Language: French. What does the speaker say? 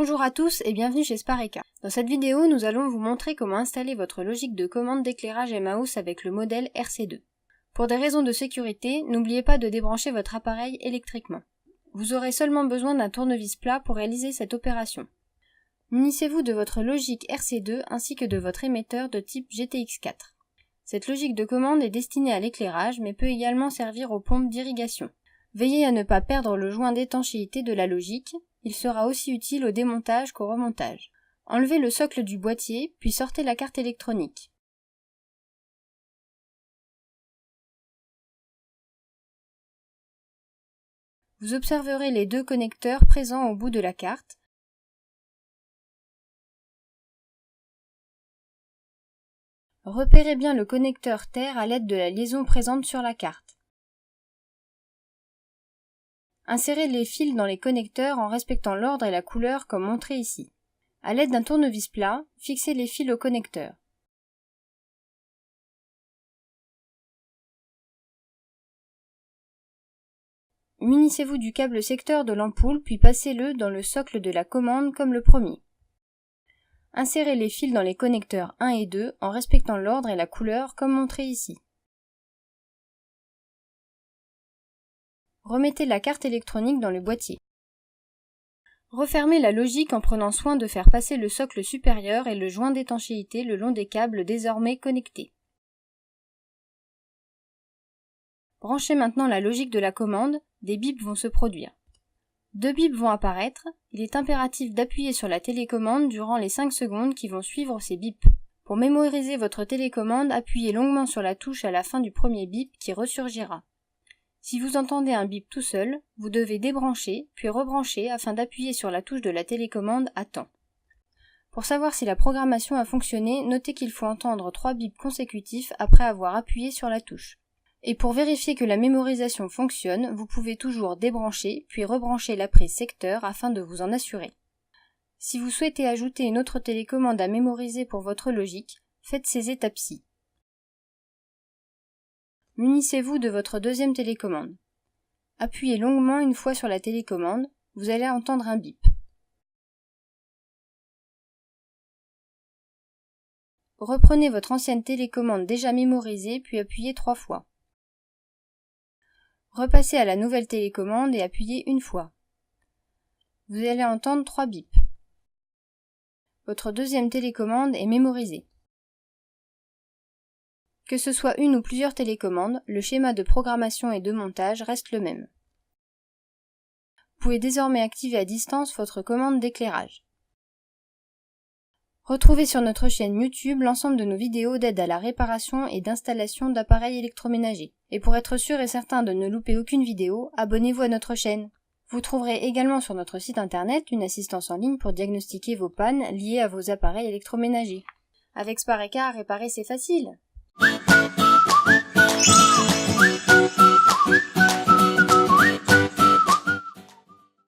Bonjour à tous et bienvenue chez Spareka. Dans cette vidéo, nous allons vous montrer comment installer votre logique de commande d'éclairage Emmaüs avec le modèle RC2. Pour des raisons de sécurité, n'oubliez pas de débrancher votre appareil électriquement. Vous aurez seulement besoin d'un tournevis plat pour réaliser cette opération. Munissez-vous de votre logique RC2 ainsi que de votre émetteur de type GTX4. Cette logique de commande est destinée à l'éclairage mais peut également servir aux pompes d'irrigation. Veillez à ne pas perdre le joint d'étanchéité de la logique, il sera aussi utile au démontage qu'au remontage. Enlevez le socle du boîtier, puis sortez la carte électronique. Vous observerez les deux connecteurs présents au bout de la carte. Repérez bien le connecteur terre à l'aide de la liaison présente sur la carte. Insérez les fils dans les connecteurs en respectant l'ordre et la couleur comme montré ici. À l'aide d'un tournevis plat, fixez les fils au connecteur. Munissez-vous du câble secteur de l'ampoule puis passez-le dans le socle de la commande comme le premier. Insérez les fils dans les connecteurs 1 et 2 en respectant l'ordre et la couleur comme montré ici. Remettez la carte électronique dans le boîtier. Refermez la logique en prenant soin de faire passer le socle supérieur et le joint d'étanchéité le long des câbles désormais connectés. Branchez maintenant la logique de la commande, des bips vont se produire. 2 bips vont apparaître, il est impératif d'appuyer sur la télécommande durant les 5 secondes qui vont suivre ces bips. Pour mémoriser votre télécommande, appuyez longuement sur la touche à la fin du premier bip qui ressurgira. Si vous entendez un bip tout seul, vous devez débrancher, puis rebrancher afin d'appuyer sur la touche de la télécommande à temps. Pour savoir si la programmation a fonctionné, notez qu'il faut entendre 3 bips consécutifs après avoir appuyé sur la touche. Et pour vérifier que la mémorisation fonctionne, vous pouvez toujours débrancher, puis rebrancher la prise secteur afin de vous en assurer. Si vous souhaitez ajouter une autre télécommande à mémoriser pour votre logique, faites ces étapes-ci. Munissez-vous de votre deuxième télécommande. Appuyez longuement une fois sur la télécommande, vous allez entendre un bip. Reprenez votre ancienne télécommande déjà mémorisée puis appuyez 3 fois. Repassez à la nouvelle télécommande et appuyez une fois. Vous allez entendre 3 bips. Votre deuxième télécommande est mémorisée. Que ce soit une ou plusieurs télécommandes, le schéma de programmation et de montage reste le même. Vous pouvez désormais activer à distance votre commande d'éclairage. Retrouvez sur notre chaîne YouTube l'ensemble de nos vidéos d'aide à la réparation et d'installation d'appareils électroménagers. Et pour être sûr et certain de ne louper aucune vidéo, abonnez-vous à notre chaîne. Vous trouverez également sur notre site internet une assistance en ligne pour diagnostiquer vos pannes liées à vos appareils électroménagers. Avec Spareka, réparer c'est facile.